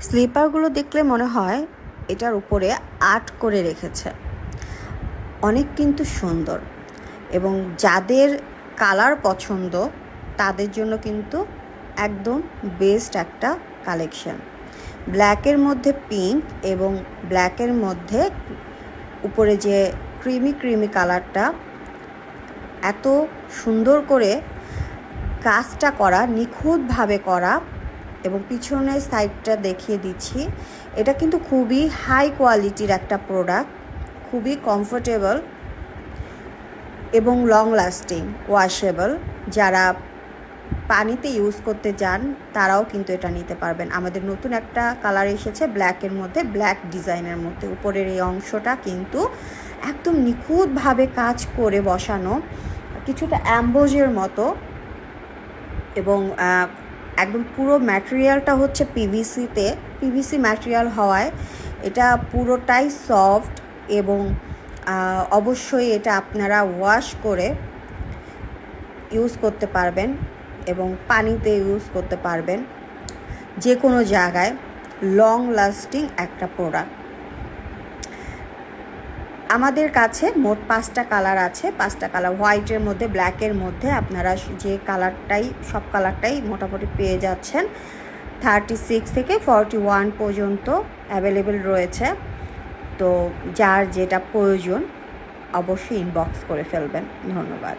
স্লিপারগুলো দেখলে মনে হয় এটার উপরে আর্ট করে রেখেছে। অনেক কিন্তু সুন্দর, এবং যাদের কালার পছন্দ তাদের জন্য কিন্তু একদম বেস্ট একটা কালেকশন। ব্ল্যাকের মধ্যে পিঙ্ক এবং ব্ল্যাকের মধ্যে উপরে যে ক্রিমি কালারটা, এত সুন্দর করে কাজটা করা, নিখুঁতভাবে করা। এবং পিছনের সাইডটা দেখিয়ে দিচ্ছি, এটা কিন্তু খুবই হাই কোয়ালিটির একটা প্রোডাক্ট, খুবই কমফোর্টেবল এবং লং লাস্টিং, ওয়াশেবল। যারা পানিতে ইউজ করতে যান তারাও কিন্তু এটা নিতে পারবেন। আমাদের নতুন একটা কালার এসেছে ব্ল্যাকের মধ্যে, ব্ল্যাক ডিজাইনের মধ্যে। উপরের এই অংশটা কিন্তু একদম নিখুঁতভাবে কাজ করে বসানো, কিছুটা অ্যাম্বোজের মতো, এবং একদম পুরো ম্যাটেরিয়ালটা হচ্ছে পিভিসি ম্যাটেরিয়াল হওয়ায় এটা পুরোটাই সফট। এবং অবশ্যই এটা আপনারা ওয়াশ করে ইউজ করতে পারবেন এবং পানিতে ইউজ করতে পারবেন, যে কোনো জায়গায়। লং লাস্টিং একটা প্রোডাক্ট। আমাদের কাছে মোট 5টা কালার আছে, 5টা কালার। হোয়াইটের মধ্যে, ব্ল্যাকের মধ্যে আপনারা যে কালারটাই, সব কালারটাই মোটামুটি পেয়ে যাচ্ছেন। 36 থেকে 41 পর্যন্ত অ্যাভেলেবেল রয়েছে। তো যার যেটা প্রয়োজন অবশ্যই ইনবক্স করে ফেলবেন। ধন্যবাদ।